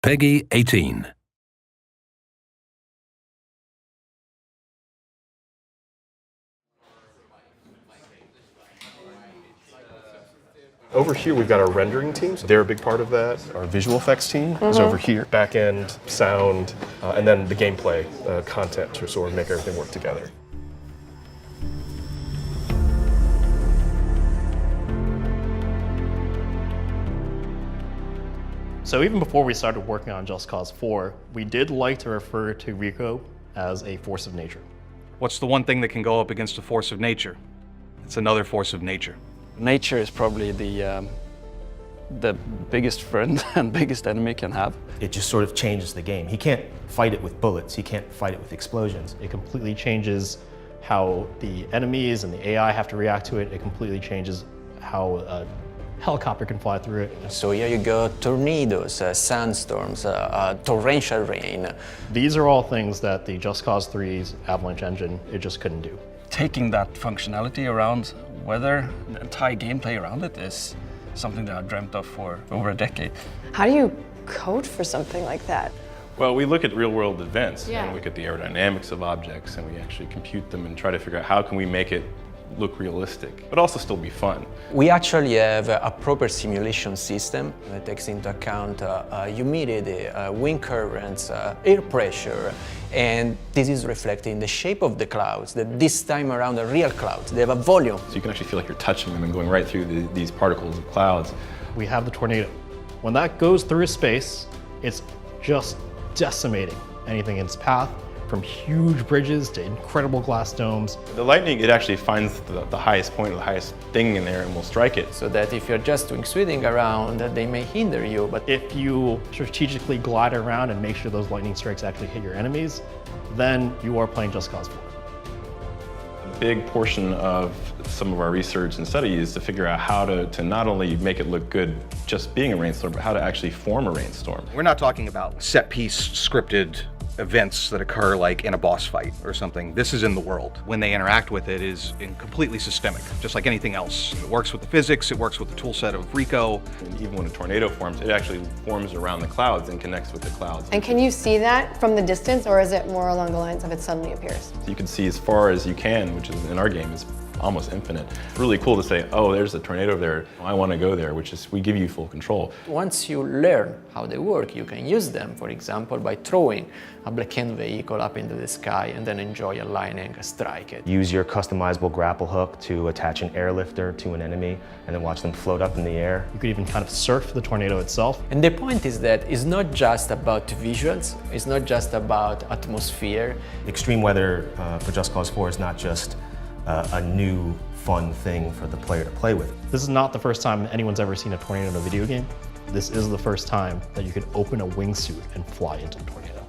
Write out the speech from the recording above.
PEGI 18. Over here, we've got our rendering team. So they're a big part of that. Our visual effects team is over here. Back end, sound, and then the gameplay content to sort of make everything work together. So even before we started working on Just Cause 4, we did like to refer to RICO as a force of nature. What's the one thing that can go up against a force of nature? It's another force of nature. Nature is probably the biggest friend and biggest enemy can have. It just sort of changes the game. He can't fight it with bullets. He can't fight it with explosions. It completely changes how the enemies and the AI have to react to it. It completely changes how a helicopter can fly through it. So here you go, tornadoes, sandstorms, torrential rain. These are all things that the Just Cause 3's Avalanche engine, it just couldn't do. Taking that functionality around weather, the entire gameplay around it is something that I've dreamt of for over a decade. How do you code for something like that? Well, we look at real-world events Yeah. and look at the aerodynamics of objects, and we actually compute them and try to figure out how can we make it look realistic, but also still be fun. We actually have a proper simulation system that takes into account humidity, wind currents, air pressure, and this is reflected in the shape of the clouds, that this time around are real clouds. They have a volume. So you can actually feel like you're touching them and going right through these particles of clouds. We have the tornado. When that goes through space, it's just decimating anything in its path, from huge bridges to incredible glass domes. The lightning, it actually finds the highest point, or the highest thing in there, and will strike it. So that if you're just doing swinging around, they may hinder you, but If you strategically glide around and make sure those lightning strikes actually hit your enemies, then you are playing Just Cause 4. A big portion of some of our research and study is to figure out how to not only make it look good just being a rainstorm, but how to actually form a rainstorm. We're not talking about set-piece scripted events that occur like in a boss fight or something. This is in the world. When they interact with it is completely systemic, just like anything else. It works with the physics, it works with the tool set of RICO. And even when a tornado forms, it actually forms around the clouds and connects with the clouds. And can you see that from the distance, or is it more along the lines of it suddenly appears? You can see as far as you can, which is in our game is almost infinite. Really cool to say, oh, there's a tornado there. I want to go there, which is, we give you full control. once you learn how they work, you can use them, for example, by throwing a Black-Hand vehicle up into the sky and then enjoy a lightning strike it. Use your customizable grapple hook to attach an airlifter to an enemy and then watch them float up in the air. You could even kind of surf the tornado itself. And the point is that it's not just about visuals, it's not just about atmosphere. Extreme weather for Just Cause 4 is not just a new fun thing for the player to play with. This is not the first time anyone's ever seen a tornado in a video game. This is the first time that you could open a wingsuit and fly into a tornado.